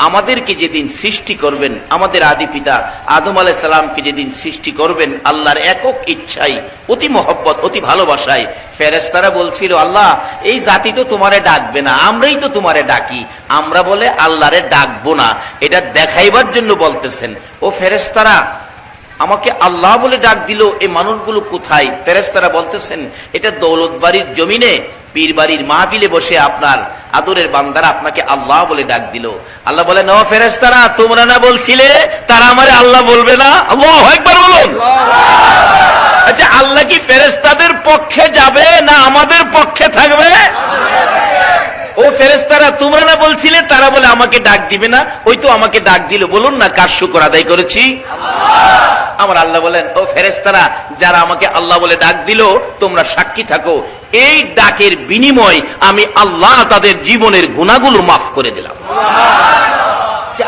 আমাদেরকে যেদিন সৃষ্টি করবেন, আমাদের আদি পিতা আদম আলাইহিস সালামকে যেদিন সৃষ্টি করবেন, আল্লাহর একক ইচ্ছায়, অতি মহব্বত, অতি ভালোবাসায় ফেরেশতারা বলছিল, আল্লাহ এই জাতি তো তোমারে ডাকবে না, আমরাই তো তোমারে ডাকি, আমরা বলে আল্লাহরে ডাকবো না। এটা দেখাইবার জন্য বলতেছেন, ও ফেরেশতারা আমাকে আল্লাহ বলে ডাক দিল, এই মানুষগুলো কোথায়? ফেরেশতারা বলতেছেন, এটা দৌলত বাড়ির জমিনে পীর বাড়ির মাহফিলে বসে আপনার আদরের বান্দারা আপনাকে আল্লাহ বলে ডাক দিল। আল্লাহ বলেন, ও ফেরেশতারা তোমরা না বলছিলে তারা আমারে আল্লাহ বলবে না? আল্লাহু আকবার বলুন। আচ্ছা, আল্লাহ কি ফেরেশতাদের পক্ষে যাবে না আমাদের পক্ষে থাকবে? ও ফেরেশতারা তোমরা না বলছিলে তারা বলে আমাকে ডাক দিবে না, ওই তো আমাকে ডাক দিল, বলুন না কার শুকর আদায় করেছি? আমার আল্লাহ বলেন, ও ফেরেশতারা যারা আমাকে আল্লাহ বলে ডাক দিল তোমরা সাক্ষী থাকো, এই ডাকের বিনিময় আমি আল্লাহ তাদের জীবনের গুনাহগুলো মাফ করে দিলাম।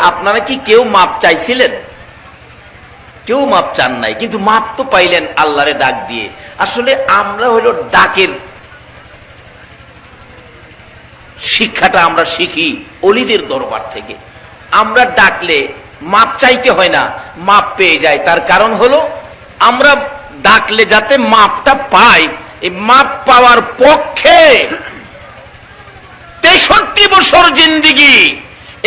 আপনারা কি কেউ মাপ চাইছিলেন? কেউ মাপ চান নাই, কিন্তু মাপ তো পাইলেন আল্লাহরে ডাক দিয়ে। আসলে আমরা হলো ডাকের শিক্ষাটা আমরা শিখি ওলিদের দরবার থেকে। আমরা ডাকলে মাপ চাইতে হয় না, মাপ পেয়ে যায়। তার কারণ হলো আমরা ডাকলে যাতে মাপটা পাই, এই মাপ পাওয়ার পক্ষে 63 বছর জিন্দেগি,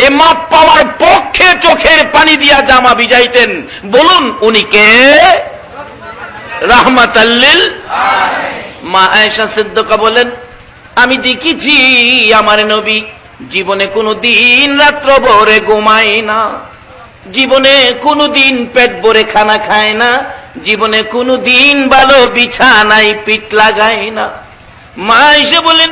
এ মাপ পাওয়ার পক্ষে চোখের পানি দিয়া জামা ভিজাইতেন। বলুন উনি কে? রাহমাতাল লিল আলামিন। মা আয়েশা সিদ্দিকা বলেন, আমি দেখেছি আমার নবী জীবনে কোনদিন রাত্র ভরে ঘুমায় না, জীবনে কোনদিন পেট ভরে খানা খায় না, জীবনে কোনদিন ভালো বিছানায় পিঠ লাগায় না। মা এসে বলেন,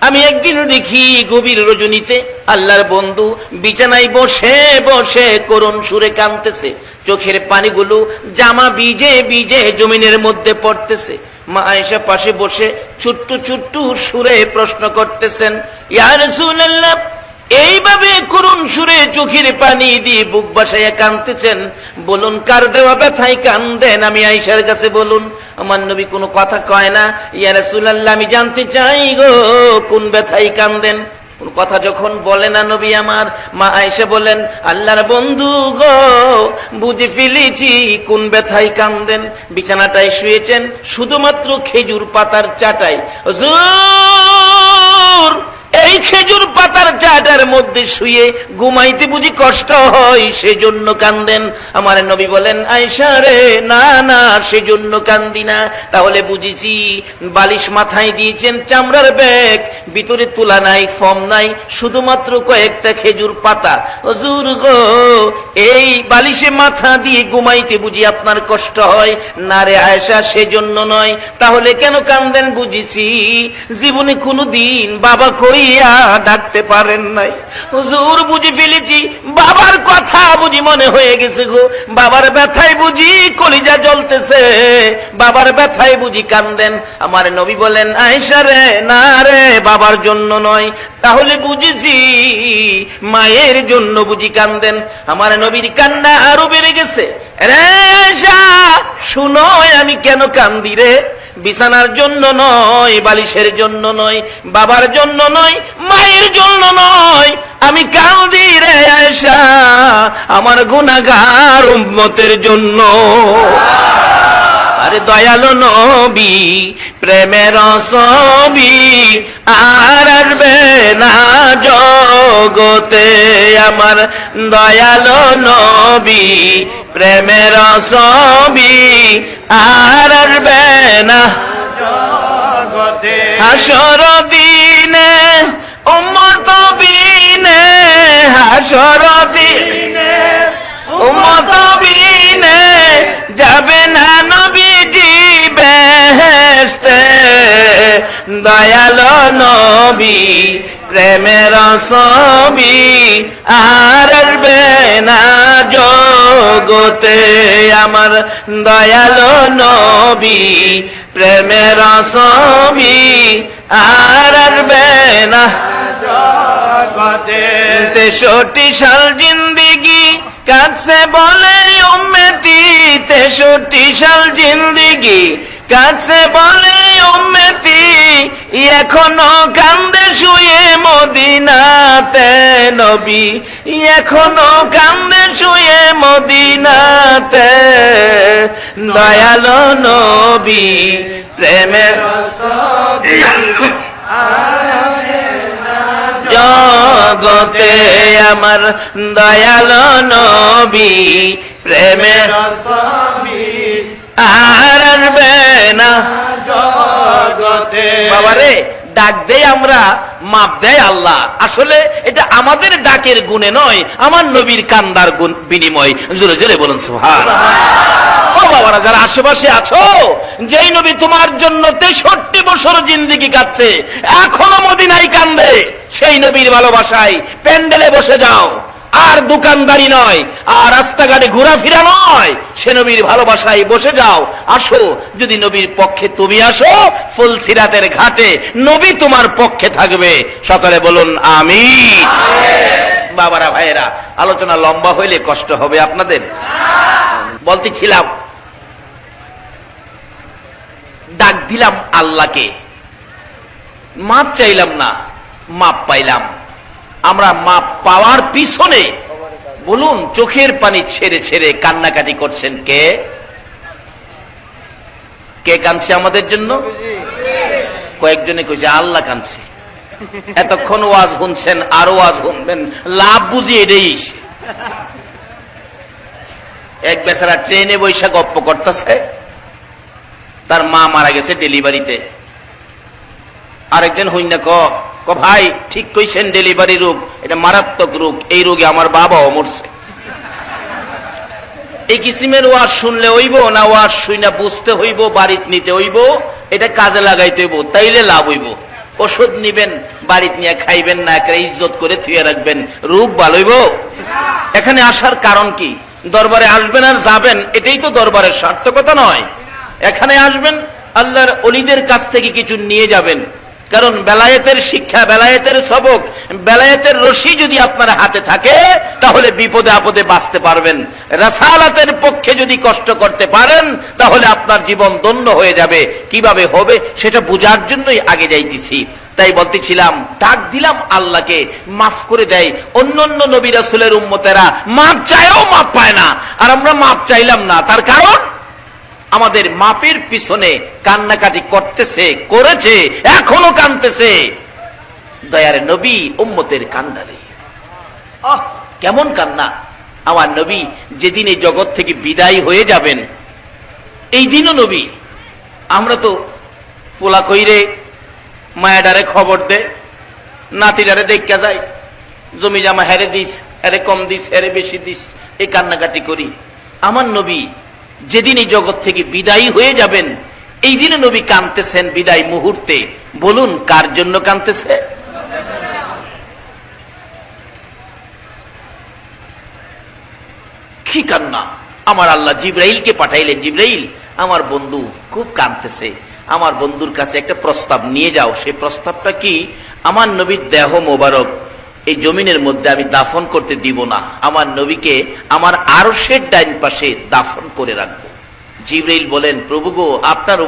আমি একদিন দেখি গভীর রজনীতে আল্লাহর বন্ধু বিছানায় বসে বসে করুণ সুরে কাঁদতেছে, চোখের পানিগুলো জামা ভিজে ভিজে জমিনের মধ্যে পড়তেছে। মা আয়েশা পাশে বসে ছোট্ট ছোট্ট সুরে প্রশ্ন করতেছেন, ইয়া রাসূলুল্লাহ, এইভাবে করুণ সুরে চোখের পানি দিয়ে বুক বাসাইয়া কাঁদতেছেন, বলুন কার দেওয়া ব্যথায় কান্দেন? আমি আয়েশার কাছে বলুন। আমার নবী কোনো কথা কয় না। ইয়া রাসূলুল্লাহ, আমি জানতে চাই গো কোন ব্যথায় কান্দেন? কোন কথা যখন বলে না নবী আমার, মা আয়েশা বলেন, আল্লাহর বন্ধু গো বুঝে ফেলেছি কোন ব্যথায় কান্দেন। বিছানাটায় শুয়েছেন শুধুমাত্র খেজুর পাতার চাটায়। হুজুর, এই খেজুর পাতার চাটার মধ্যে শুয়ে ঘুমাইতে বুঝি কষ্ট হয়, সেজন্য কান্দেন? আমার নবী বলেন, আয়েশা রে, না না, সেজন্য কান্দি না। তাহলে বুঝেছি বালিশ মাথায় দিয়েছেন চামড়ার ব্যাগ, ভিতরে তুলা নাই, ফর্ম নাই, শুধুমাত্র কয়েকটা খেজুর পাতা। হুজুর গো, এই বালিশে মাথা দিয়ে ঘুমাইতে বুঝি আপনার কষ্ট হয়? না রে আয়েশা, সেজন্য নয়। তাহলে কেন কান্দেন? বুঝেছি জীবনে কোনদিন বাবা কইয়া ডাকতে পারেন নাই। হুজুর, বুঝে ফেলেছি বাবার কথা বুঝি মনে হয়ে গেছে গো, বাবার ব্যথায় বুঝি কলিজা জ্বলতেছে, বাবার ব্যথায় বুঝি কান্দেন। আমার নবী বলেন, আয়েশা রে, না রে, বাবার জন্য নয়। তাহলে বুঝেছি মায়ের জন্য বুঝি কান্দেন। আমার নবীর কান্না আরো বেড়ে গেছে। রে আয়েশা, শুনো আমি কেন কান্দি রে? বিছানার জন্য নয়, বালিশের জন্য নয়, বাবার জন্য নয়, মায়ের জন্য নয়, আমি কান্দি রে আয়েশা আমার গুনাহগার উম্মতের জন্য। আরে দয়ালু নবী প্রেমের ছবি আর আসবে না জগতে, আমার দয়ালু নবী প্রেমের ছবি আর আসবে না জগতে। হাসর দিনে উম্মত বিনে, হাসর দিনে উম্মত বিনে যাবে না নবীজি বেহেশতে, দয়ালু নবী প্রেমের ছবি আর আসবে না জগতে, আমার দয়ালু নবী প্রেমের ছবি আর আসবে না জগতে। 63 সাল জিন্দেগি কাছে বলে উম্মতি, 63 সাল জিন্দেগি কাছে বলে উম্মতি এখনো কান্দে শুয়ে মদিনাতে, নবী এখনো কান্দে শুয়ে মদিনাতে, দয়ালো নবী প্রেমের জগতে আমার দয়ালো নবী প্রেমের আর আসবে না জগতে। বাবারে ডাক দেয় আমরা, মাপ দেয় আল্লাহ। আসলে এটা আমাদের ডাকের গুণে নয়, আমার নবীর কান্দার গুণ বিনিময়। জোরে জোরে বলুন সুবহানাল্লাহ। ও বাবারা যারা আশেপাশে আছো, যেই নবী তোমার জন্য 63 বছর জিন্দেগি কাটছে, এখনো মদিনায় কান্দে, সেই নবীর ভালোবাসায় প্যান্ডেলে বসে যাও। আর দোকানদারি নয়, আর রাস্তাঘাটে ঘোরাফেরা নয়, সে নবীর ভালোবাসায় বসে যাও। আসো, যদি নবীর পক্ষে তুমি আসো, ফুলসিরাতের ঘাটে নবী তোমার পক্ষে থাকবে। সকলে বলুন আমিন। বাবারা ভাইয়েরা, আলোচনা লম্বা হইলে কষ্ট হবে আপনাদের। বলতেছিলাম, ডাক দিলাম আল্লাহকে, মাপ চাইলাম না, মাপ পাইলাম। আমরা মাপ পাওয়ার পিছনে বলুন চোখের পানি ছেড়ে ছেড়ে কান্নাকাটি করছেন কে? কে কাঁদছে আমাদের জন্য? কয়েকজনে কইছে আল্লাহ কাঁদছে। এতক্ষণ ওয়াজ শুনছেন, আরো ওয়াজ শুনবেন, লাভ বুঝিয়ে দেইস। এক বেচারা ট্রেনে বৈশা গপ্প করতেছে, তার মা মারা গেছে ডেলিভারিতে। আরেকজন হইনা ক ভাই ঠিক কইছেন, ডেলিভারি রোগ, এটা মারাত্মক রোগ, এই রোগে আমার বাবাও মরছে। এই কিসিমের ওয়াজ শুনলে হইব না, ওয়াজ শুইনা বুঝতে হইব, বাড়িতে নিতে হইব, এটা কাজে লাগাইতে হইব, তাইলে লাভ হইব। ওষুধ নিবেন, বাড়িতে নিয়ে খাইবেন না, একটা ইজ্জত করে থুয়ে রাখবেন, রোগ ভালো হইব। এখানে আসার কারণ কি? দরবারে আসবেন আর যাবেন, এটাই তো দরবারের সার্থকতা নয়। এখানে আসবেন, আল্লাহর ওলিদের কাছ থেকে কিছু নিয়ে যাবেন। কারণ বেলায়েতের শিক্ষা, বেলায়েতের সবক, বেলায়েতের রশি যদি আপনার হাতে থাকে, তাহলে বিপদে আপদে বাঁচতে পারবেন। রাসালাতের পক্ষে যদি কষ্ট করতে পারেন, তাহলে আপনার জীবন ধন্য হয়ে যাবে। কিভাবে হবে সেটা বোঝার জন্যই আগে যাইতেছি। তাই বলতেছিলাম, ডাক দিলাম আল্লাহকে, মাফ করে দেয়। অন্য অন্য নবী রাসূলের উম্মতেরা মাপ চায়ও মাপ পায় না, আর আমরা মাপ চাইলাম না। তার কারণ আমাদের মাপের পিছনে কান্নাকাটি করতেছে, করেছে, এখনো কাঁদতেছে। দয়ার নবী উম্মতের কান্দারে কেমন কান্না! আমার নবী যেদিন এই জগৎ থেকে বিদায় হয়ে যাবেন, এই দিনও নবী। আমরা তো পোলা কইরে মায়াডারে খবর দে, নাতিডারে দেখা যায়, জমি জামা হেরে দিস, হেরে কম দিস, হেরে বেশি দিস, এই কান্নাকাটি করি। আমার নবী যেদিন এই জগৎ থেকে বিদায়ী হয়ে যাবেন, এই দিনে নবী কাঁদতেছেন বিদায় মুহূর্তে। বলুন কার জন্য কাঁদতেছে? কি কান্না! আমার আল্লাহ জিবরাইলকে পাঠাইলেন, জিবরাইল আমার বন্ধু খুব কাঁদতেছে, আমার বন্ধুর কাছে একটা প্রস্তাব নিয়ে যাও। সেই প্রস্তাবটা কি? আমার নবীর দেহ মোবারক এই জমিনের মধ্যে আমি দাফন করতে দিব না, আমার নবীকে আমার আরশের ডাইন পাশে দাফন করে রাখবো। জিবরাইল বলেন, প্রভু গো, আপনার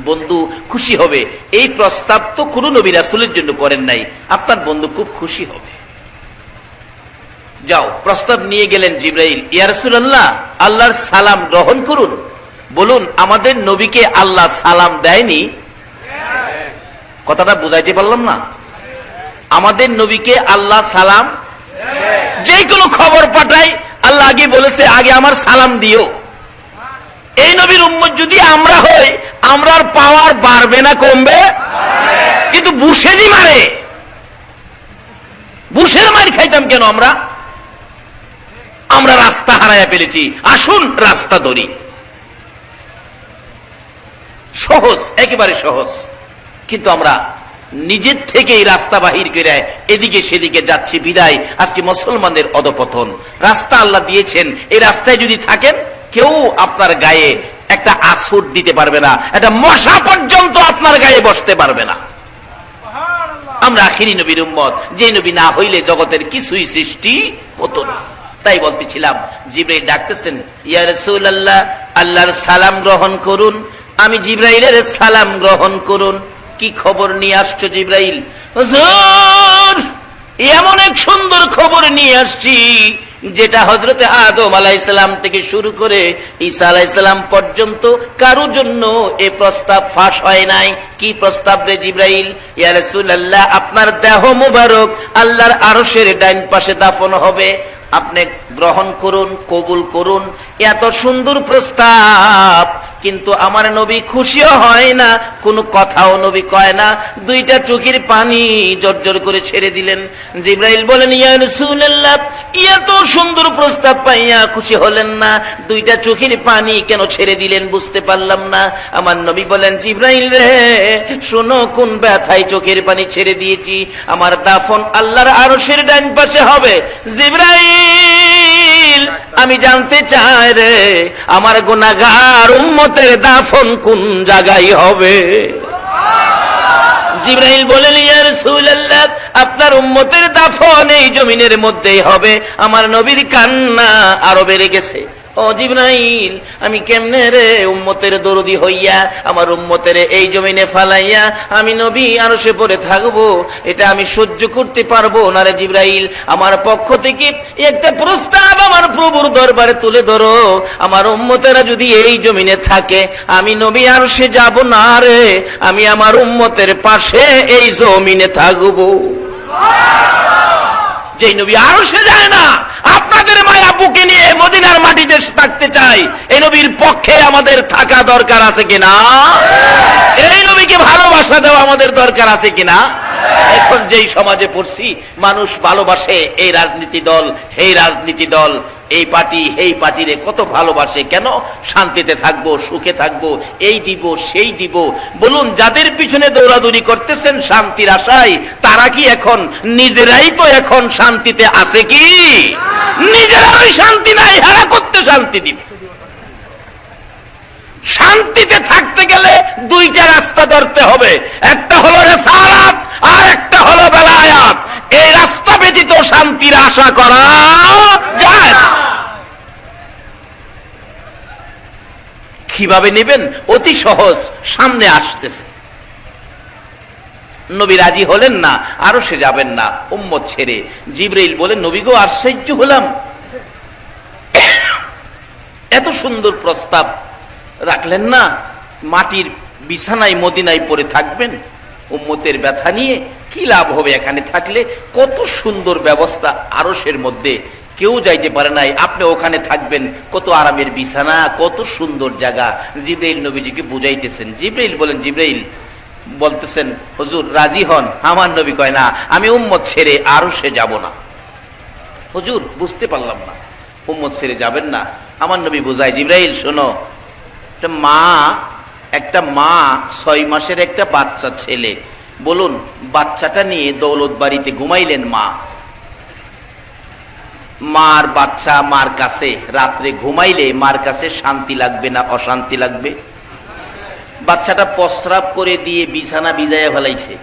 বন্ধু খুশি হবে। এই প্রস্তাব তো কোন নবী রাসূলের জন্য করেন নাই, আপনার বন্ধু খুব খুশি হবে। যাও, প্রস্তাব নিয়ে গেলেন জিবরাইল। ইয়া রাসূলুল্লাহ, আল্লাহর সালাম গ্রহণ করুন। বলুন, আমাদের নবীকে আল্লাহ সালাম দেয়নি? কথাটা বুঝাইতে পারলাম না? আমাদের নবীকে আল্লাহ সালাম, যে কোনো খবর পাঠায় আল্লাহ আগে বলেছে, আগে আমার সালাম দিও। এই নবীর উম্মত যদি আমরা হই, আমরার পাওয়ার বাড়বে না কমবে? কিন্তু বুশেরই মারে, বুশের মার খাইতাম কেন আমরা? আমরা রাস্তা হারাইয়া ফেলেছি। আসুন রাস্তা ধরি, সহজ, একেবারে সহজ। কিন্তু আমরা নিজের থেকে এই রাস্তা বাহির করে এদিকে সেদিকে যাচ্ছি, বিদায় আজকে মুসলমানদের অধপতন। রাস্তা আল্লাহ দিয়েছেন, এই রাস্তায় যদি থাকেন, কেউ আপনার গায়ে একটা আসর দিতে পারবে না, একটা মশা পর্যন্ত আপনার গায়ে বসতে পারবে না। আমরা আখিরি নবীর উম্মত, যে নবী না হইলে জগতের কিছুই সৃষ্টি হতো না। তাই বলতেছিলাম, জিবরাইল ডাকতেছেন, ইয়া রাসূলুল্লাহ, আল্লাহর সালাম গ্রহণ করুন, আমি জিবরাইলের সালাম গ্রহণ করুন। কি খবর নিয়ে আসছো জিবরাইল? হুজুর, এমন এক সুন্দর খবর নিয়ে আসছি যেটা হযরতে আদম আলাইহিস সালাম থেকে শুরু করে ঈসা আলাইহিস সালাম পর্যন্ত কারো জন্য এই প্রস্তাব ফাঁস হয় নাই। কি প্রস্তাব রে জিবরাইল? ইয়া রাসূলুল্লাহ, আপনার দেহ মুবারক আল্লাহর আরশের ডান পাশে দাফন হবে, আপনি গ্রহণ করুন, কবুল করুন। এত সুন্দর প্রস্তাব, কিন্তু আমার নবী খুশিও হয় না, কোনো কথাও নবী কয় না, দুইটা চোখের পানি জর্জর করে ছেড়ে দিলেন। জিবরাইল বলেন, ইয়া রাসূলুল্লাহ, এত সুন্দর প্রস্তাব পাইয়া খুশি হলেন না, দুইটা চোখের পানি কেন ছেড়ে দিলেন বুঝতে পারলাম না। আমার নবী বলেন, জিবরাইল রে শোনো, কোন ব্যথায় চোখের পানি ছেড়ে দিয়েছি? আমার দাফন আল্লাহর আরশের ডান পাশে হবে। জিবরাইল, আমি জানতে চাই রে, আমার গুনাহগার উম্মতের দাফন কোন জায়গায় হবে? জিবরাইল বলেন, ইয়া রাসূলুল্লাহ, আপনার উম্মতের দাফন এই জমিনের মধ্যেই হবে। আমার নবীর কান্না আরো বেড়ে গেছে। ও জিবরাইল, আমি কেমনে রে উম্মতের দরদি হইয়া আমার উম্মতের এই জমিনে ফালাইয়া আমি নবী আরশে পড়ে থাকবো? এটা আমি সহ্য করতে পারবো না রে জিবরাইল। আমার পক্ষ থেকে একটা প্রস্তাব আমার প্রভুর দরবারে তুলে ধরো, আমার উম্মতেরা যদি এই জমিনে থাকে আমি নবী আরশে যাব না রে, আমি আমার উম্মতের পাশে এই জমিনে থাকবো। যেই নবী আরশে যায় না, আপনাদের মায়া বুকে নিয়ে মদিনার মাটিতে থাকতে চাই, এই নবীর পক্ষে আমাদের থাকা দরকার আছে কিনা? এই নবীকে ভালোবাসা দেওয়া আমাদের দরকার আছে কিনা? এখন যেই সমাজে পড়ছি, মানুষ ভালোবাসে এই রাজনীতি দল, এই রাজনীতি দল, এই পার্টি, এই পার্টিরে কত ভালোবাসে। কেন? শান্তিতে থাকবো, সুখে থাকবো, এই দিব সেই দিব। বলুন, যাদের পিছনে দৌড়াদৌড়ি করতেছেন শান্তির আশায়, তারা কি এখন নিজেরাই তো এখন শান্তিতে আছে কি? নিজেরাই শান্তি নাই, হারা করতে শান্তি দিবে। শান্তিতে থাকতে গেলে দুইটা রাস্তা ধরতে হবে, একটা হলো রিসালাত আর একটা হলো বেলায়াত। এই রাস্তা ব্যতীত শান্তির আশা করা যায় না। কিভাবে নেবেন? অতি সহজ, সামনে আসতেছে। নবী রাজি হলেন না, আরো সে যাবেন না উম্মত ছেড়ে। জিবরাইল বলেন, নবী গো, আশ্চর্য হলাম, এত সুন্দর প্রস্তাব রাখলেন না, মাটির বিছানায় মদিনায় পড়ে থাকবেন উম্মতের ব্যথা নিয়ে, কি লাভ হবে এখানে থাকলে? কত সুন্দর ব্যবস্থা আরশের মধ্যে, কেউ যাইতে পারে নাই, আপনি ওখানে থাকবেন, কত আরামের বিছানা, কত সুন্দর জায়গা। জিবরাইল নবীজিকে বুঝাইতেছেন। জিবরাইল বলেন, জিবরাইল বলতেছেন, হুজুর রাজি হন। আমার নবী কয়, না, আমি উম্মত ছেড়ে আরশে যাব না। হুজুর বুঝতে পারলাম না, উম্মত ছেড়ে যাবেন না? আমার নবী বুঝায়, জিবরাইল শোনো, একটা মা 6 মাসের একটা বাচ্চা ছেলে, বলুন বাচ্চাটা নিয়ে দৌলত বাড়িতে ঘুমাইলেন। মার বাচ্চা মার কাছে রাত্রে ঘুমাইলে মার কাছে শান্তি লাগবে না অশান্তি লাগবে? বাচ্চাটা প্রস্রাব করে দিয়ে বিছানা ভিজাইয়া ফেলাইছে,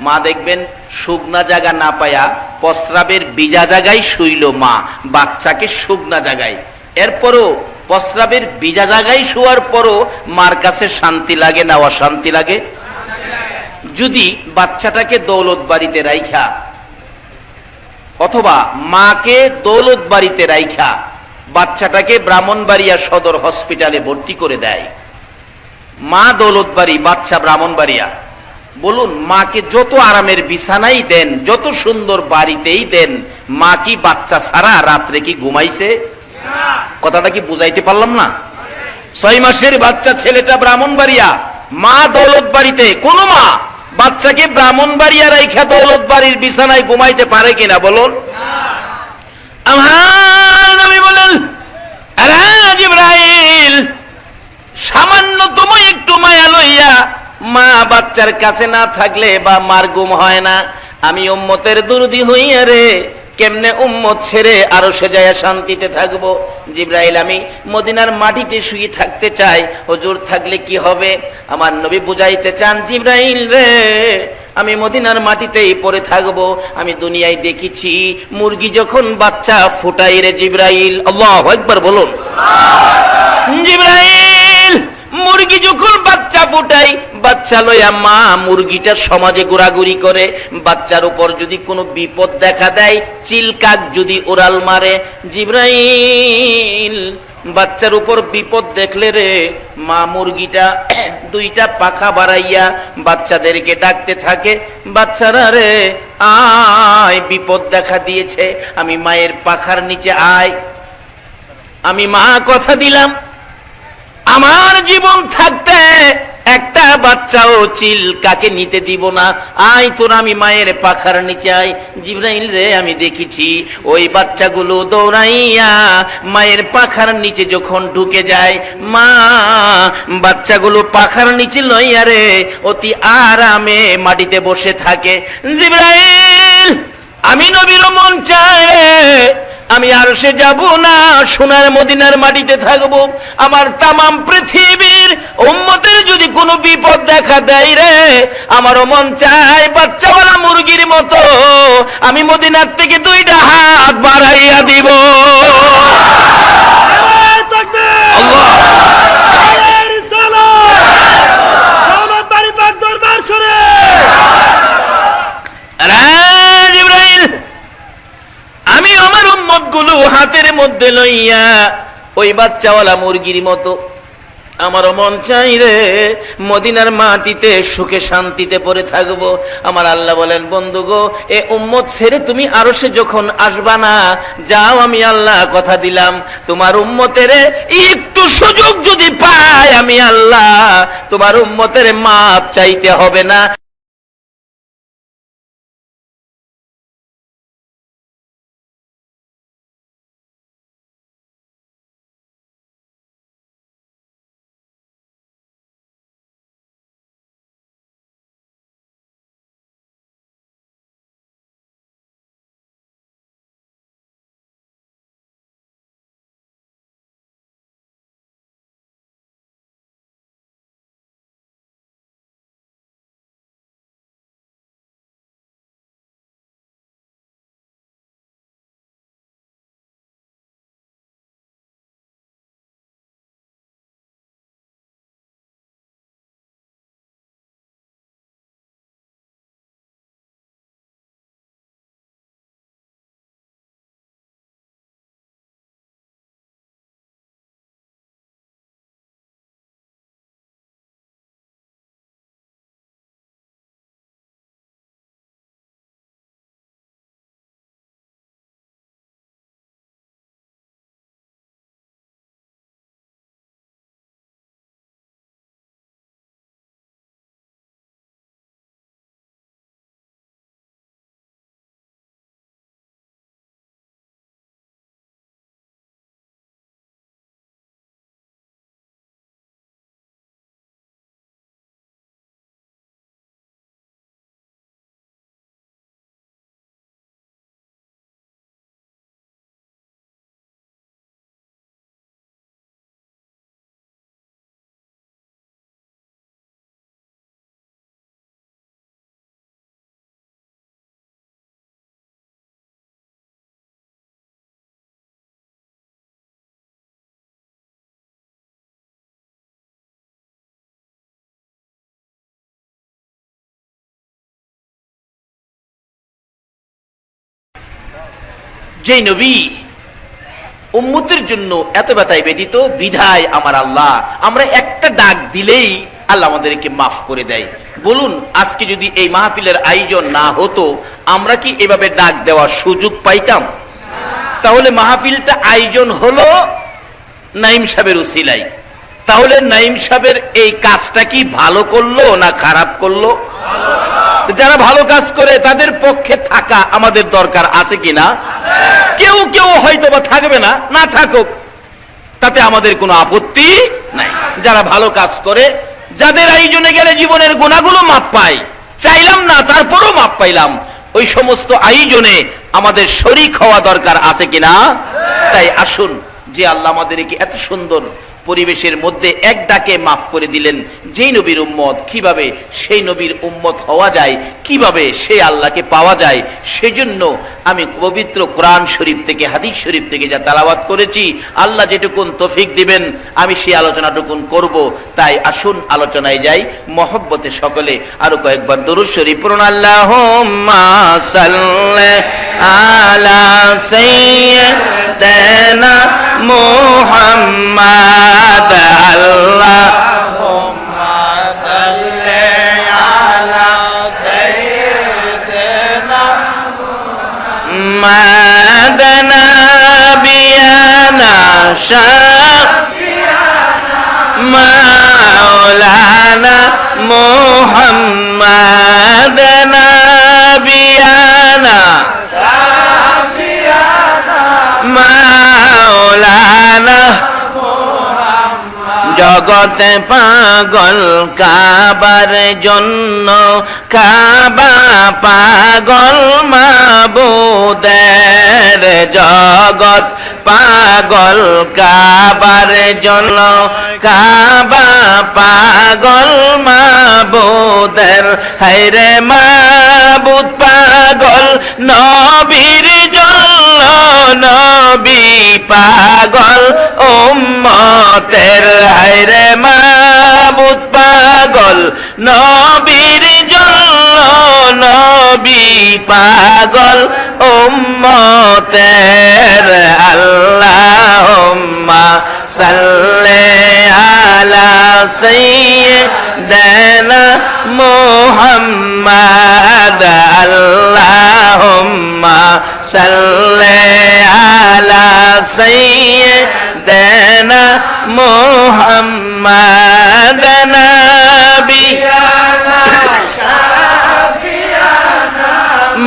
মা দেখবেন শুকনা জায়গা না পায়া প্রস্রাবের ভিজা জায়গায় শুইল মা, বাচ্চাকে শুকনা জায়গায়। এরপরও প্রস্রাবের ভিজা জায়গায় শোয়ার পরও মার কাছে শান্তি লাগে না অশান্তি লাগে? যদি বাচ্চাটাকে দৌলত বাড়িতে রাইখা অথবা মাকে দৌলত বাড়িতে রাইখা বাচ্চাটাকে ব্রাহ্মণবাড়িয়া সদর হসপিটালে ভর্তি করে দেয়, মা দৌলত বাড়ি, বাচ্চা ব্রাহ্মণবাড়িয়া, বলুন মাকে যত আরামের বিছানাই দেন, যত সুন্দর বাড়িতেই দেন, মা কি বাচ্চা ছাড়া রাত্রে কি ঘুমাইছে? কথাটা কি বুঝাইতে পারলাম না? 6 মাসের বাচ্চা ছেলেটা ব্রাহ্মণবাড়িয়া, মা দৌলত বাড়িতে। কোন মা বাচ্চাকে ব্রাহ্মণবাড়িয়া রাইখা দৌলত বাড়ির বিছানায় ঘুমাইতে পারে কিনা বলুন? আমার নবী বলেন, আরে জিবরাইল, সামান্যতম একটু মায়া লইয়া মা বাচ্চার কাছে না থাকলে বা মার ঘুম হয় না, আমি উম্মতের দরদি হইয়া রে কেমনে উম্মত ছেড়ে আরো সে যায় শান্তিতে থাকবো? জিবরাইল, আমি মদিনার মাটিতে শুয়ে থাকতে চাই। হুজুর থাকলে কি হবে? আমার নবী বুঝাইতে চান, জিবরাইল রে, আমি মদিনার মাটিতেই পড়ে থাকবো। আমি দুনিয়ায় দেখেছি মুরগি যখন বাচ্চা ফুটাই রে জিবরাইল, আল্লাহু আকবার বলুন, জিবরাইল মুরগি যখন বাচ্চা ফুটায়, বাচ্চা লইয়া মা মুরগিটা সমাজে ঘোরাঘুরি করে। বাচ্চার উপর যদি কোনো বিপদ দেখা দেয়, চিলকাক যদি ওরাল মারে, জিবরাইল বাচ্চার উপর বিপদ দেখলে রে, মা মুরগিটা দুইটা পাখা বাড়াইয়া বাচ্চাদেরকে ডাকতে থাকে, বাচ্চারা রে আয়, বিপদ দেখা দিয়েছে, আমি মায়ের পাখার নিচে আয়। আমি মা কথা দিলাম, আমার জীবন থাকতে একটা বাচ্চাও চিলকাকে নিতে দিব না, আয় তোর আমি মায়ের পাখার নিচে আয়। জিবরাইল রে, আমি দেখেছি ওই বাচ্চাগুলো দৌড়াইয়া মায়ের পাখার নিচে যখন ঢুকে যায়, মা বাচ্চাগুলো পাখার নিচে লইয়া রে অতি আরামে মাটিতে বসে থাকে। জিবরাইল, আমি নবীর মন চায় রে, আমি আর সে যাব না, সোনার মদিনার মাটিতে থাকবো। আমার তামাম পৃথিবীর উম্মতের যদি কোনো বিপদ দেখা দেয় রে, আমারও মন চায় বাচ্চাওয়ালা মুরগির মতো আমি মদিনার থেকে দুইটা হাত বাড়াইয়া দিব। আমি আমার উম্মত গুলো হাতের মধ্যে লইয়া ওই বাচ্চাওয়ালা মুরগির মতো আমারও মন চাই রে মদিনার মাটিতে সুখে শান্তিতে পড়ে থাকবো। আমার আল্লাহ বলেন, বন্ধু গো, এ উম্মত ছেড়ে তুমি আরশে যখন আসবা না, যাও, আমি আল্লাহ কথা দিলাম তোমার উম্মতের একটু সুযোগ যদি পাই, আমি আল্লাহ তোমার উম্মতের মাপ চাইতে হবে না। যে নবী উম্মতের জন্য এত ব্যথায় ব্যতীত, বিধায় আমার আল্লাহ আমরা একটা ডাক দিলেই আল্লাহ আমাদেরকে মাফ করে দেয়। বলুন, আজকে যদি এই মাহফিলের আয়োজন না হতো, আমরা কি এভাবে ডাক দেওয়ার সুযোগ পাইতাম? তাহলে মাহফিলটা আয়োজন হলো নাইম সাহেবের উসিলায়। তাহলে নাইম সাহেবের এই কাজটা কি ভালো করলো না খারাপ করলো? যারা ভালো কাজ করে তাদের পক্ষে থাকা আমাদের দরকার আছে কিনা? কেউ কেউ হয়তো বা থাকবে না, না থাকুক, তাতে আমাদের কোনো আপত্তি নাই। যারা ভালো কাজ করে, যাদের আয়োজনে গেলে জীবনের গুনাহগুলো মাপ পাই, চাইলাম না তারপরও মাপ পাইলাম, ওই সমস্ত আয়োজনে আমাদের শরীক হওয়া দরকার আছে কিনা? তাই আসুন, যে আল্লাহ আমাদেরকে এত সুন্দর পরিবেশের মধ্যে এক ডাকে মাফ করে দিলেন। যেই নবীর উম্মত, কিভাবে সেই নবীর উম্মত হওয়া যায়, কিভাবে সেই আল্লাহকে পাওয়া যায়, সেজন্য আমি পবিত্র কোরআন শরীফ থেকে, হাদিস শরীফ থেকে যা তেলাওয়াত করেছি, আল্লাহ যেটুকুন তৌফিক দিবেন আমি সেই আলোচনাটুকুন করব। তাই আসুন আলোচনায় যাই মহব্বতে সকলে আরো কয়েকবার দরুদ শরীফ পড়ুন। আল্লাহুম্মা সাল্লি আলা সাইয়্যিদিনা মুহাম্মাদ। আল্লাহুম্মা সাল্লি আলা সাইয়্যিদিনা মুহাম্মাদ নাবিয়ানা শাফিয়ানা মাওলানা মুহাম্মাদ নাবিয়ানা শাফিয়ানা মাওলানা। জগতে পাগল কাবার জন্য, কাবা পাগল মাবুদের। জগৎ পাগল কাবার জন্য, কাবা পাগল মাবুদের। হায়রে মাবুদ পাগল নবীর জন্য, নবী পাগল উম্মতের। হায়রে মাবুদ পাগল নবীর জন্য, নবী পাগল উম্মতের। আল্লাহুম্মা সাল্লি আলা সাইয়্যিদিনা মুহাম্মাদ। আল্লাহুম্মা সাল্লি আলা সাইয়্যিদিনা মুহাম্মাদ নাবিয়ানা শাফিয়ানা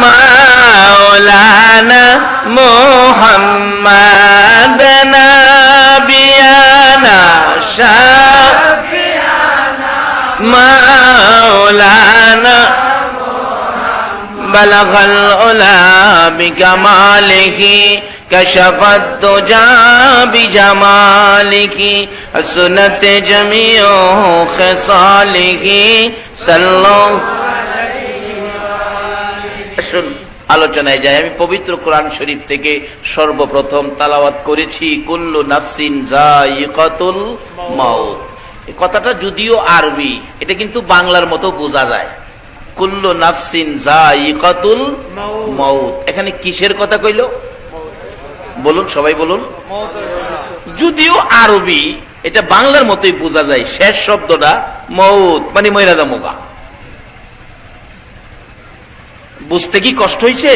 মাওলানা মুহাম্মাদ নাবিয়ানা শাফিয়ানা মাওলানা। বালাগাল উলা বিকামালিহি كشف الدجى بجماله حسنت جميع خصاله صلوا আলোচনায় যাই। আমি পবিত্র কোরআন শরীফ থেকে সর্বপ্রথম তালাওয়াত করেছি কুল্লু নাফসিন যায়িকাতুল মাউত। এই কথাটা যদিও আরবি, এটা কিন্তু বাংলার মতো বোঝা যায়। কুল্লু নাফসিন যায়িকাতুল মাউত, এখানে কিসের কথা কইল বলুন, সবাই বলুন। যদিও আরবি, এটা বাংলার মতোই বোঝা যায়। শেষ শব্দটা মউত মানে মইরা যামুগা। বুঝতে কি কষ্ট হয়েছে?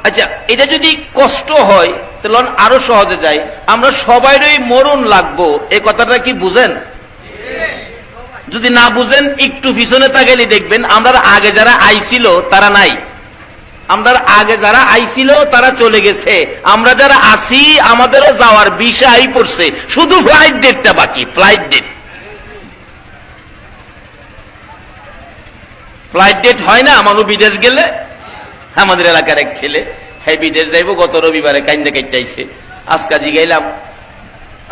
আচ্ছা, এটা যদি কষ্ট হয় তাহলে আরো সহজে যায়। আমরা সবাইরই মরণ লাগবো, এই কথাটা কি বুঝেন? যদি না বুঝেন একটু পিছনে তাকালে দেখবেন আমরা আগে যারা আইছিল তারা নাই, আমরা আগে যারা আইছিল তারা চলে গেছে, আমরা যারা আসি আমাদেরও যাওয়ার বিষয় পড়ছে, শুধু ফ্লাইট ডেটটা বাকি। ফ্লাইট ডেট, ফ্লাইট ডেট হয় না। মানুষ বিদেশ গেলে, আমাদের এলাকার এক ছেলে, হ্যাঁ বিদেশ যাইব, গত রবিবারে কাইন্দে কাইটাইছে। আজকা জিগাইলাম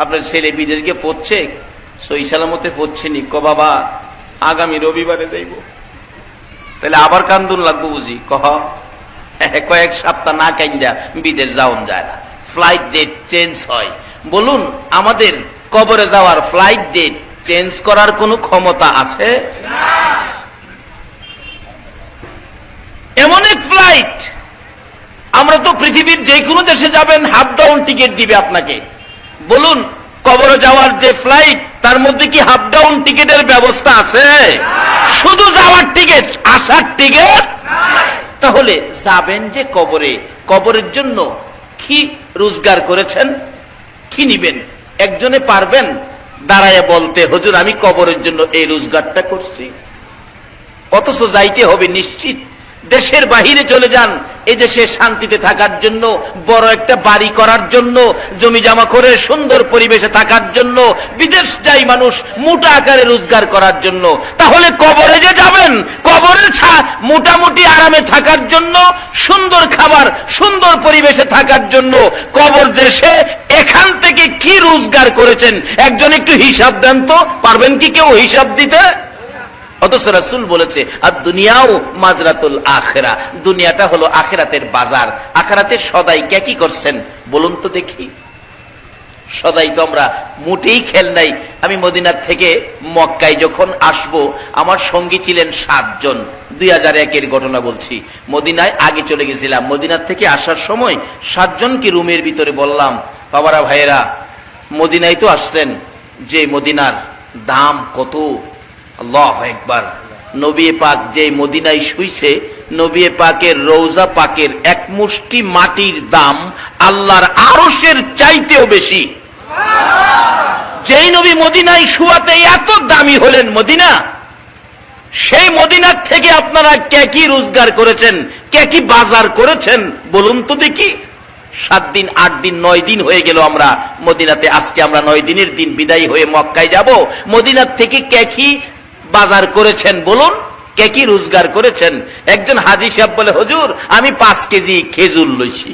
আপনার ছেলে বিদেশ গিয়ে পড়ছে, সই সালামতে পড়ছে নি? ক বাবা আগামী রবিবারে যাইব। তাহলে আবার কান্দুন লাগবো বুঝি? কয়েক সপ্তাহ না কাইন্দা বিদেশ যাওন যায় না, ফ্লাইট ডেট চেঞ্জ হয়। বলুন, আমাদের কবরে যাওয়ার ফ্লাইট ডেট চেঞ্জ করার কোন ক্ষমতা আছে? এমন এক ফ্লাইট, আমরা তো পৃথিবীর যে কোনো দেশে যাবেন হাফ ডাউন টিকিট দিবে আপনাকে। বলুন, কবরে যাওয়ার যে ফ্লাইট, তার মধ্যে কি হাফ ডাউন টিকিটের ব্যবস্থা আছে? শুধু যাওয়ার টিকিট, আসার টিকিট। তাহলে যাবেন যে কবরে, কবরের জন্য কি রোজগার করেছেন, কি নিবেন? একজনে পারবেন দাঁড়ায় বলতে, হুজুর আমি কবরের জন্য এই রোজগারটা করছি? অথচ যাইতে হবে নিশ্চিত। দেশের বাহিরে চলে যান, এই দেশে শান্তিতে থাকার জন্য, বড় একটা বাড়ি করার জন্য, জমি জমা করে সুন্দর পরিবেশে থাকার জন্য। বিদেশ যাই মানুষ মোটা আকারে রোজগার করার জন্য। তাহলে কবরে যে যাবেন, কবরে মোটামুটি আরামে থাকার জন্য, সুন্দর খাবার সুন্দর পরিবেশে থাকার জন্য কবর দেশে এখান থেকে কি রোজগার রোজগার করেছেন, একজন একটু হিসাব দেন তো, পারবেন কি কেউ হিসাব দিতে? অথচ রাসূল বলেছে আর দুনিয়াও মাজরাতুল আখিরা, দুনিয়াটা হলো আখিরাতের বাজার। আখিরাতে সদাই কে কি করছেন বলুন তো দেখি। সদাই তো আমরা মোটেই খেল নাই। আমি মদিনার থেকে মক্কায় যখন আসব, আমার সঙ্গী ছিলেন 7 জন। 2001-এর ঘটনা বলছি। মদিনায় আগে চলে গেছিলাম, মদিনার থেকে আসার সময় 7 জনকে রুমের ভিতরে বললাম, বাবারা ভাইয়েরা, মদিনায় তো আসছেন, যে মদিনার দাম কত, আল্লাহু আকবার। নবী পাক যে মদিনায় শুইছে, নবী পাকের রওজা পাকের এক মুষ্টি মাটির দাম আল্লাহর আরশের চাইতেও বেশি। যেই নবী মদিনায় শুয়াতে এত দামি হলেন মদিনা, সেই মদিনার থেকে আপনারা কে কি রোজগার করেছেন, কে কি বাজার করেছেন বলুন তো দেখি। 7 দিন 8 দিন 9 দিন হয়ে গেল আমরা মদিনাতে। আজকে আমরা 9 দিনের দিন বিদায় হয়ে মক্কায় যাব। মদিনার থেকে কে কি বাজার করেছেন বলুন, কে কি রোজগার করেছেন? একজন হাজী সাহেব বলে, হুজুর আমি 5 কেজি খেজুর লইছি।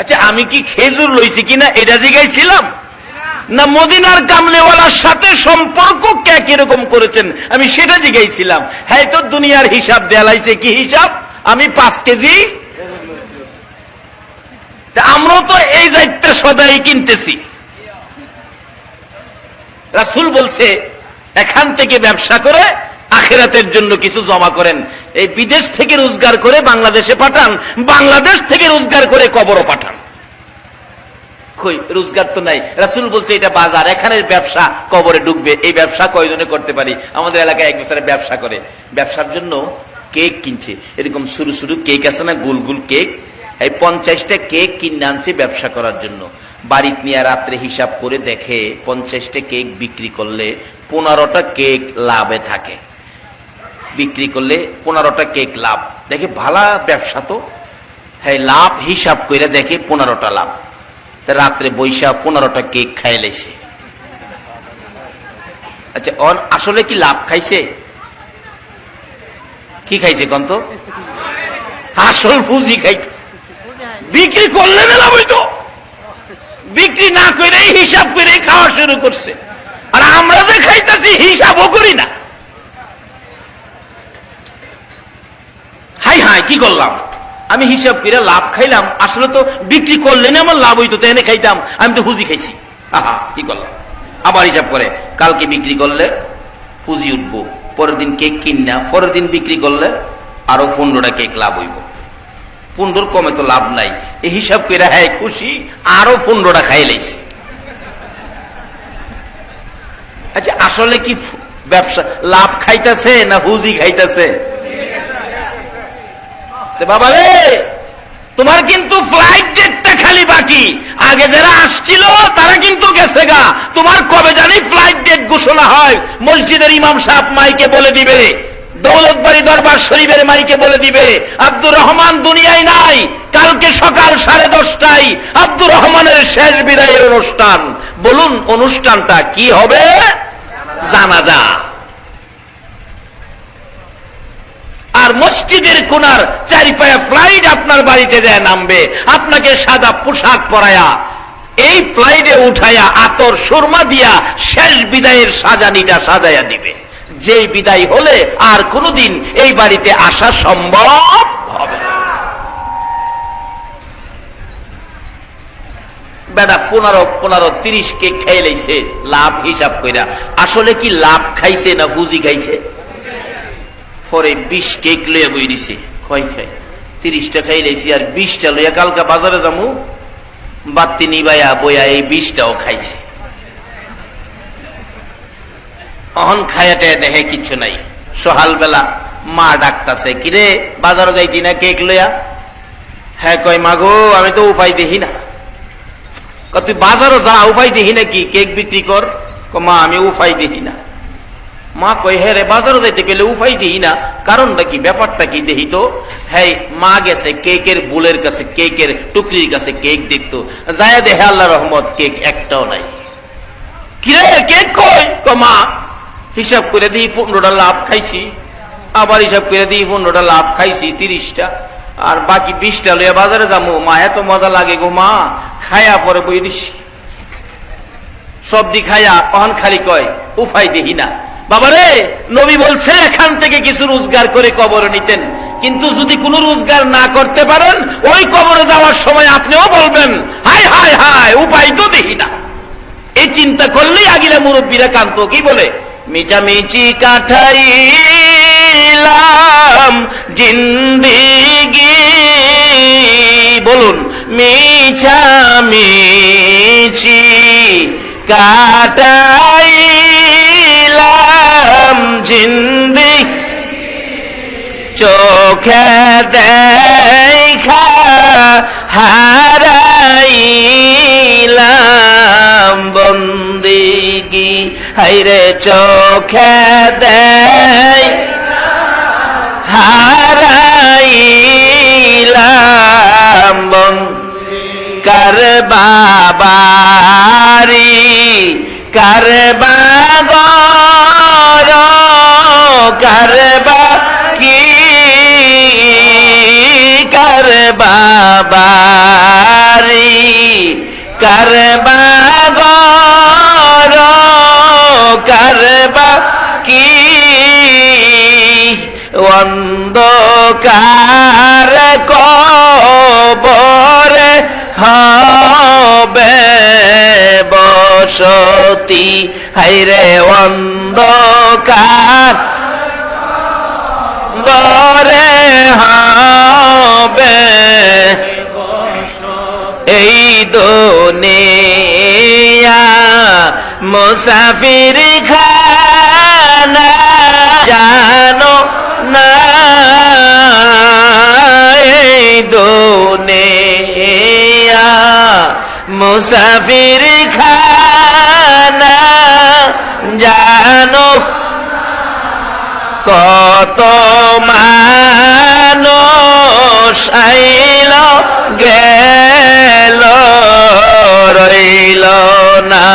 আচ্ছা, আমি কি খেজুর লইছি কিনা এটা জিজ্ঞাসিলাম না, মদিনার কামলেওয়ালার সাথে সম্পর্ক কে কিরকম করেছেন আমি সেটা জিজ্ঞাসিলাম। হ্যাঁ, তো দুনিয়ার হিসাব দেয়া লাইছে। কি হিসাব? আমি 5 কেজি। আমরাও তো এই যাইতে সদাই কিনতেছি। রাসূল বলছে এখান থেকে ব্যবসা করে আখিরাতের জন্য কিছু জমা করেন। এই বিদেশ থেকে রোজগার করে বাংলাদেশে পাঠান, বাংলাদেশ থেকে রোজগার করে কবরও পাঠান। কই রোজগার তো নাই। রাসূল বলছে এটা বাজার, এখানের ব্যবসা কবরে ঢুকবে। এই ব্যবসা কয়জনে করতে পারি? আমাদের এলাকায় এক বছরে ব্যবসা করে, ব্যবসার জন্য কেক কিনছে। এরকম শুরু শুরু কেক আছে না, গোল গোল কেক। এই 50টা কেক কিনে আনছে ব্যবসা করার জন্য। বাড়িতে নিয়ে রাত্রে হিসাব করে দেখে 50টা কেক বিক্রি করলে 15টা কেক লাভে থাকে। বিক্রি করলে 15টা কেক লাভ। দেখে ভালা ব্যবসা তো, হ্যাঁ লাভ। হিসাব করে দেখে 15টা লাভ। রাত্রে বৈশা 15টা কেক খাই লাইছে। আচ্ছা, আসলে কি লাভ খাইছে? কি খাইছে কন্ত? আসল পুঁজি খাইতেছে। বিক্রি করলে না লাভ হইতো, বিক্রি না করে হিসাব করে খাওয়া শুরু করছে। আর আমরা যে খাইতেছি হিসাবও করি না। হাই হাই কি করলাম, আমি হিসাব করে লাভ খাইলাম, আসলে তো বিক্রি করলে না আমার লাভ হইতো, তাই এনে খাইতাম, আমি তো পুঁজি খাইছি। আহা কি করলাম। আবার হিসাব করে কালকে বিক্রি করলে পুঁজি উঠবো, পরের দিন কেক কিনা, পরের দিন বিক্রি করলে আরো 15টা কেক লাভ হইব। 15 কমে তো লাভ নাই। এই হিসাব করে হ্যাঁ খুশি, আরো 15টা খাই লাইছে। আচ্ছা, আসলে কি ব্যবসা লাভ খাইতেছে না পুঁজি খাইতেছে? বাবা রে, তোমার কিন্তু ফ্লাইট ডেটটা খালি বাকি। আগে যারা আসছিল তারা কিন্তু গেছে গা। তোমার কবে জানি ফ্লাইট ডেট ঘোষণা হয়, মসজিদের ইমাম সাহেব মাইকে বলে দিবে, দৌলতবাড়ি দরবার শরীফের মাইকে বলে দিবে আব্দুর রহমান দুনিয়ায় নাই, কালকে সকাল 10:30টায় আব্দুর রহমানের শেষ বিদায়ের অনুষ্ঠান। বলুন অনুষ্ঠানটা কি হবে? জানাজা। আর মসজিদের কোনার 4 পায়া ফ্লাইট আপনার বাড়িতে যায় নামবে, আপনাকে সাদা পোশাক পরায়া এই ফ্লাইটে উঠায়া আতর সুরমা দিয়া শেষ বিদায়ের সাজানিটা সাজায়া দিবে। যেই বিদায় হলে আর কোনদিন এই বাড়িতে আসা সম্ভব হবে না। বেটা 15 কেক খাই লাইছে লাভ হিসাব কইরা। আসলে কি লাভ খাইছে না পুঁজি খাইছে? পরে 20 কেক লইয়া বই দিছে। কয় খাই? 30টা খাই লাইছি, আর 20টা লইয়া কালকা বাজারে যামু, বাত্তি নিবাইয়া বইয়া এই 20টাও খাইছে। অহন খায়াতে দেখে কিছু নাই। সকাল বেলা মা ডাকতাছে, কিরে বাজারে যাইতি না কেক লইয়া? হ্যাঁ। কয় মা গো, আমি তো উপায় দেখি না। তুই বাজারও যা, উপায় দেখি না কি কেক বিক্রি কর? মা আমি উপায় দেখি না। মা কয় হ্যাঁ রে, বাজারও যাইতে গেলে উপায় দেখি না, কারণটা কি, ব্যাপারটা কি দেখি তো। হ্যাঁ, মা গেছে কেকের বুলের কাছে, কেকের টুকরির কাছে কেক দেখতো, যায় দেখে আল্লাহ রহমত কেক একটাও নাই। কিরে কেক কই? মা হিসাব করে দিই 15টা লাভ খাইছি। আবার হিসাব করে দিই 15টা লাভ খাইছি, 30টা, আর বাকি 20টা লইয়া বাজারে যাবো। মা এত মজা লাগে গো মা, খায়া পরে বই দিস সবদি খায়া অহন খালি কয় উফাই দেহি না। বাবারে, নবী বলছে এখান থেকে কিছু রোজগার করে কবরে নিতেন, কিন্তু যদি কোনো রোজগার না করতে পারেন ওই কবরে যাওয়ার সময় আপনিও বলবেন হায় হায় হায় উপায় তো দেহি না। এই চিন্তা করলেই আগিলা মুরব্বীরা কান্ত কি বলে, মিচামিচি কাটাইলাম জিন্দেগি, বলুন মিছামিছি কাটাইলাম জিন্দেগি, চোখে দেখা হারাইলাম বন্দেগি, হাইরে চোখে দেখা হারাইলাম কার বাবারি কার বাগর কার বাকি কার বাবারি কার বাগর কার বাকি অন্ধকার কবরে হবে বসতি, হাইরে অন্ধকার বরে হবে এই দুনিয়া মুসাফির খানা জানো না, এই দুনিয়া মুসাফির খানা জানো, কত মানুষ আইল গেল রইল না,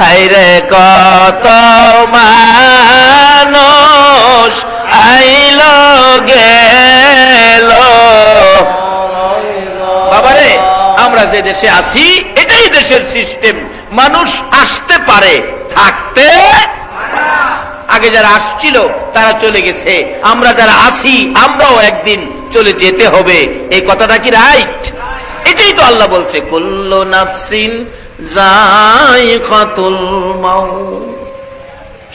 হাইরে কত মানুষ আইল গেল। বাবারে, আমরা যে দেশে আছি এটাই দেশের সিস্টেম। মানুষ আসতে পারে, থাকতে আগে যারা আসছিল তারা চলে গেছে, আমরা যারা আছি আমরাও একদিন চলে যেতে হবে। এই কথাটা কি রাইট? এটাই তো আল্লাহ বলছে কুল্লু নাফসিন যায়িকাতুল মাউত,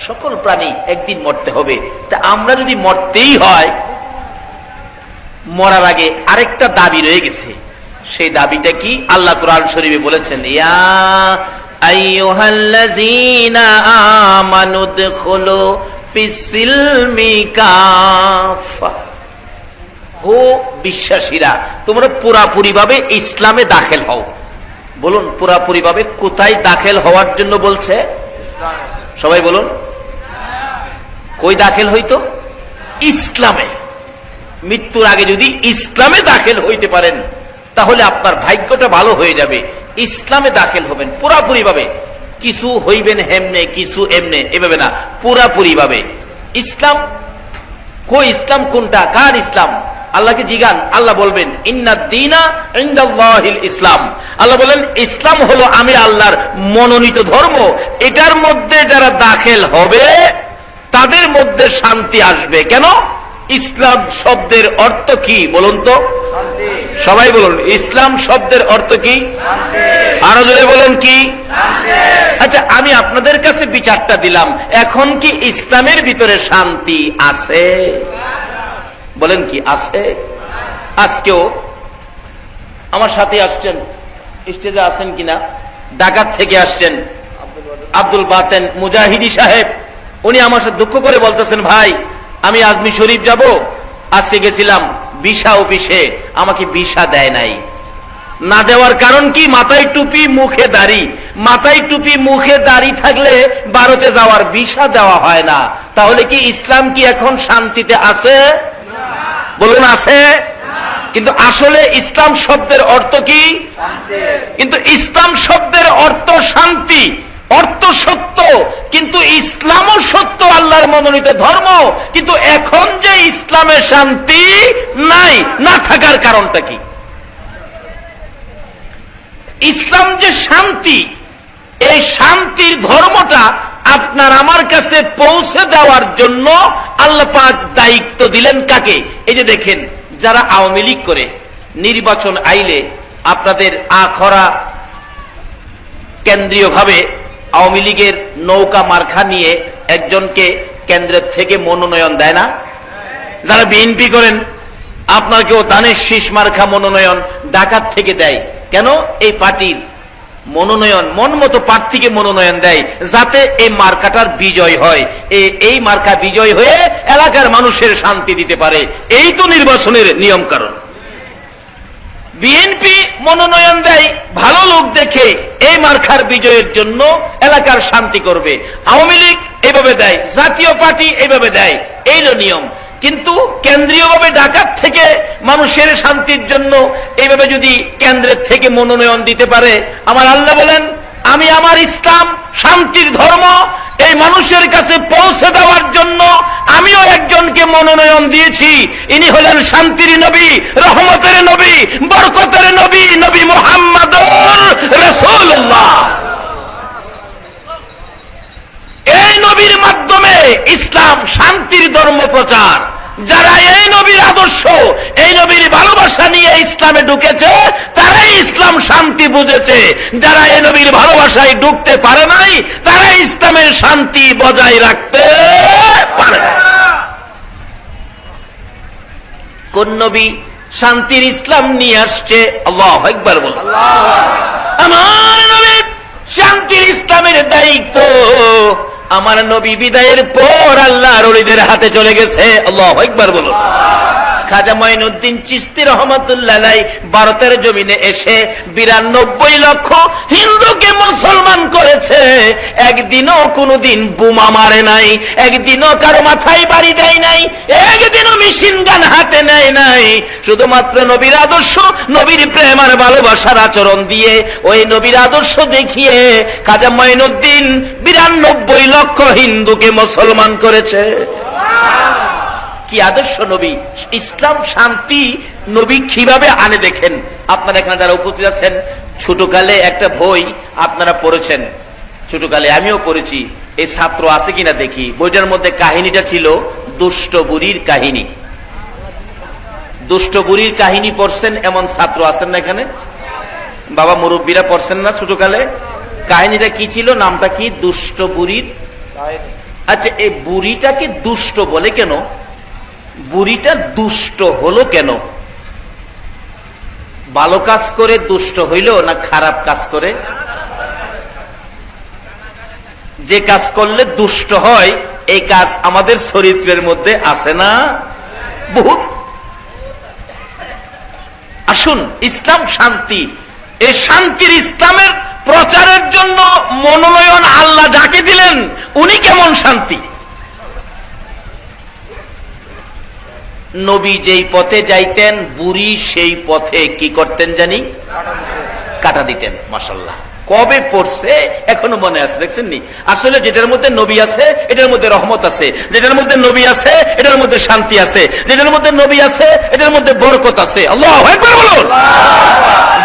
সকল প্রাণী একদিন মরতে হবে। তা আমরা যদি মরতেই হয়, মরার আগে আরেকটা দাবি রয়ে গেছে। সেই দাবিটা কি? আল্লাহ কোরআন শরীফে বলেছেন ইয়া আইয়ুহাল্লাযীনা আমানু দুখুলু ফিস-সিলমি কাফা, ও বিশ্বাসীরা তোমরা পুরাপুরি ভাবে ইসলামে দাখিল হও। বলুন পুরাপুরি ভাবে কোথায় দাখিল হওয়ার জন্য বলছে? সবাই বলুন কই দাখিল হইতো? ইসলামে। মৃত্যুর আগে যদি ইসলামে দাখিল হইতে পারেন তাহলে আপনার ভাগ্যটা ভালো হয়ে যাবে। ইসলামে দাখিল হবেন পুরাপুরি ভাবে, কিছু হইবেন হেমনে কিছু এমনে, এভাবে না, পুরাপুরি ভাবে। ইসলাম কই? ইসলাম কোনটা? কার ইসলাম? আল্লাহকে জিগান, আল্লাহ বলবেন ইন্নাদ-দীনা ইনদাল্লাহিল ইসলাম। আল্লাহ বলেন ইসলাম হলো আমি আল্লাহর মনোনীত ধর্ম, এটার মধ্যে যারা দাখিল হবে তাদের মধ্যে শান্তি আসবে। কেন? ইসলাম শব্দের অর্থ কি বলুন তো? সবাই বলুন ইসলাম শব্দের অর্থ কি? আরো জোরে বলুন কি? আচ্ছা, আমি আপনাদের কাছে বিচারটা দিলাম, এখন কি ইসলামের ভিতরে শান্তি আছে? বলেন কি আছে? আজকেও আমার সাথে আসছেন, স্টেজে আছেন কিনা, ঢাকা থেকে আসছেন আব্দুল বাতেন মুজাহিদি সাহেব। উনি আমার সাথে দুঃখ করে বলতেছেন, ভাই আমি আজমি শরীফ যাব, আজকে গেছিলাম ভিসা অফিসে, আমাকে ভিসা দেয় নাই। না দেওয়ার কারণ কি? মাথায় টুপি মুখে দাড়ি। মাথায় টুপি মুখে দাড়ি থাকলে ভারতে যাওয়ার ভিসা দেওয়া হয় না। তাহলে কি ইসলাম কি এখন শান্তিতে আছে? বলুন আছে? কিন্তু আসলে ইসলাম শব্দের অর্থ কি? কিন্তু ইসলাম শব্দের অর্থ শান্তি, অর্থ সত্য, কিন্তু ইসলামও সত্য, আল্লাহর মনোনীত ধর্ম। কিন্তু এখন যে ইসলামে শান্তি নাই, না থাকার কারণটা কি? ইসলাম যে শান্তি, এই শান্তির ধর্মটা আপনার আমার কাছে পৌঁছে দেওয়ার জন্য আল্লাহ পাক দায়িত্ব দিলেন কাকে? এই যে দেখেন, যারা আওয়ামী লীগ করে, নির্বাচন আইলে আপনাদের আখরা কেন্দ্রীয়ভাবে আওয়ামী লীগের নৌকা মার্কা নিয়ে একজনকে কেন্দ্রের থেকে মনোনয়ন দেয় না? যারা বিএনপি করেন, আপনাকেও ধানের শীষ মার্কা মনোনয়ন ঢাকা থেকে দেয়। কেন? এই পার্টির মনোনয়ন, মন মতো প্রার্থীকে মনোনয়ন দেয় যাতে এই মার্কাটার বিজয় হয়, এই মার্কা বিজয় হয়ে এলাকার মানুষের শান্তি দিতে পারে। এই তো নির্বাচনের নিয়ম কারণ। বিএনপি মনোনয়ন দেয় ভালো লোক দেখে, এই মার্কার বিজয়ের জন্য এলাকার শান্তি করবে। আওয়ামী লীগ এইভাবে দেয়, জাতীয় পার্টি এইভাবে দেয়, এই নিয়ম। কিন্তু কেন্দ্রীয়ভাবে ঢাকা থেকে মানুষের শান্তির জন্য এইভাবে যদি কেন্দ্রের থেকে মনোনয়ন দিতে পারে, আমার আল্লাহ বলেন আমি আমার ইসলাম শান্তির ধর্ম এই মানুষের কাছে পৌঁছে দেওয়ার জন্য আমিও একজনকে মনোনয়ন দিয়েছি। ইনি হলেন শান্তির নবী, রহমতের নবী, বরকতের নবী, নবী মুহাম্মদুর রাসূলুল্লাহ। এই নবীর মাধ্যমে ইসলাম শান্তির ধর্ম প্রচার। যারা এই নবীর আদর্শ, এই নবীর ভালোবাসা নিয়ে ইসলামে ঢুকেছে, তারাই ইসলাম শান্তি বুঝেছে। যারা এই নবীর ভালোবাসায় ঢুকতে পারে নাই, তারা ইসলামের শান্তি বজায় রাখতে পারে না। কোন নবী শান্তির ইসলাম নিয়ে আসছে? আল্লাহু আকবার বলুন। আমার নবী শান্তির ইসলামের দায়িত্ব আমার নবী বিদায়ের পর আল্লাহর ওলিদের হাতে চলে গেছে। আল্লাহু আকবার বলুন। খাজা মঈনুদ্দিন চিশতি রহমাতুল্লাহ আলাইহি ভারতের জমিনে এসে 92 লক্ষ হিন্দুকে মুসলমান করেছে। একদিনও কোনোদিন বোমা মারে নাই, একদিনও কারো মাথায় বাড়ি দেয় নাই, একদিনও মেশিন গান হাতে নেয় নাই। শুধুমাত্র নবীর আদর্শ, নবীর প্রেম আর ভালোবাসার আচরণ দিয়ে, ওই নবীর আদর্শ দেখিয়ে খাজা মঈনুদ্দিন 92 লক্ষ হিন্দুকে মুসলমান করেছে। কি আদর্শ নবী! ইসলাম শান্তি নবী কিভাবে আনে দেখেন। আপনারা এখানে যারা উপস্থিত আছেন, ছোটকালে একটা বই আপনারা পড়েছেন, ছোটকালে আমিও পড়েছি। এই ছাত্র আছে কিনা দেখি। বইটার মধ্যে কাহিনীটা ছিল দুষ্ট বুড়ির কাহিনী। দুষ্ট বুড়ির কাহিনী পড়ছেন এমন ছাত্র আছেন না এখানে? বাবা মুরব্বীরা পড়ছেন না ছোটকালে? কাহিনীটা কি ছিল? নামটা কি? দুষ্ট বুড়ির। আচ্ছা, এই বুড়িটাকে দুষ্ট বলে কেন? বুড়িটা দুষ্ট হলো কেন? ভালো কাজ করে দুষ্ট হইল না খারাপ কাজ করে? যে কাজ করলে দুষ্ট হয়, এই কাজ আমাদের চরিত্রের মধ্যে আছে না? বহুত। আসুন, ইসলাম শান্তি। এই শান্তির ইসলামের প্রচারের জন্য মনোনয়ন আল্লাহ যাকে দিলেন, উনি কেমন শান্তি। নবী যেই পথে যাইতেন, বুড়ি সেই পথে কি করতেন জানি? কাটা দিতেন। মাশাআল্লাহ, কবে পড়ছে এখনো মনে আছে, দেখছেন নি? আসলে যেটার মধ্যে নবী আছে এটার মধ্যে রহমত আছে, যেটার মধ্যে নবী আছে এটার মধ্যে শান্তি আছে, যেটার মধ্যে নবী আছে এটার মধ্যে বরকত আছে। আল্লাহু আকবার বলুন।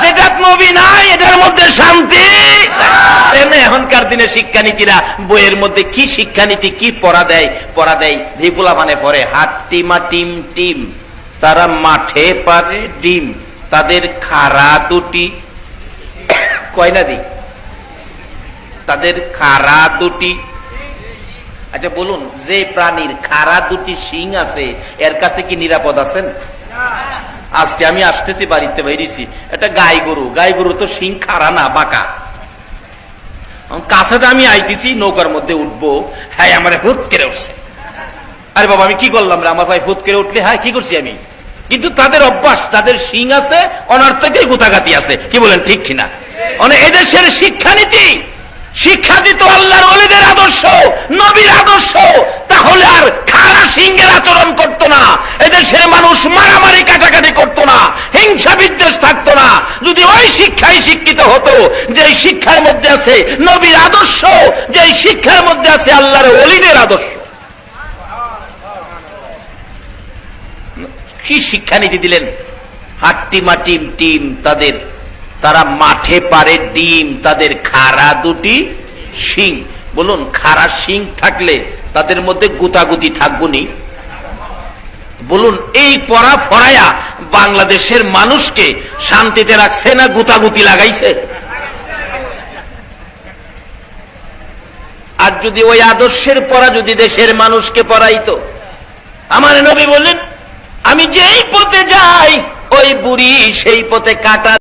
যেটা নবী নাই এটার মধ্যে শান্তি। এখনকার দিনে শিক্ষানীতিরা বইয়ের মধ্যে কি শিক্ষানীতি কি পড়া দেয় ভিপুলা মানে পড়ে হাট টিমা টিম টিম, তারা মাঠে পারে ডিম, তাদের খাড়া দুটি কয়না দি, তাদের খাড়া দুটি। আচ্ছা বলুন, যে প্রাণীর খাড়া দুটি শিং আছে এর কাছে কি নিরাপদ আছেন? আজকে আমি আসতেছি, বাড়িতে বেরিয়েছি, একটা গাই গরু তো শিং খাড়া না, বাঁকা। কাছেটা আমি আইতেছি, নৌকার মধ্যে উঠবো, হ্যাঁ আমার হুট করে উঠছে। আরে বাবা আমি কি করলাম রে? আমার ভাই হুট করে উঠলে হ্যাঁ কি করছি আমি? কিন্তু তাদের অভ্যাস, তাদের শিং আছে, অনার্থকেই গুতাগাতি আছে। কি বলেন, ঠিক কিনা? এদেশের শিক্ষানীতি শিক্ষা দিত আল্লাহর ওলিদের আদর্শ, নবীর আদর্শ, তাহলে আর খাড়া সিংহের আচরণ করতো না। এদেশের মানুষ মারামারি কাটাকাটি করতো না, হিংসা বিদ্বেষ থাকতো না। যদি ওই শিক্ষায় শিক্ষিত হতো, যে শিক্ষার মধ্যে আছে নবীর আদর্শ, যে শিক্ষার মধ্যে আছে আল্লাহর ওলিদের আদর্শ। কি শিক্ষানীতি দিলেন? হাট্টি মাটিম টিম, তারা মাঠে পারে ডিম, তাদের খাড়া দুটি শিং। বলুন, খাড়া শিং থাকলে তাদের মধ্যে গুতাগুতি থাকবো নি? বলুন, এই পড়া ফড়ায়া বাংলাদেশের মানুষকে শান্তিতে রাখছে না গুতাগুতি লাগাইছে? আর যদি ওই আদর্শের পড়া যদি দেশের মানুষকে পড়াইতো, আমার নবী বললেন, আমি যেই পথে যাই ওই বুড়ি সেই পথে কাটা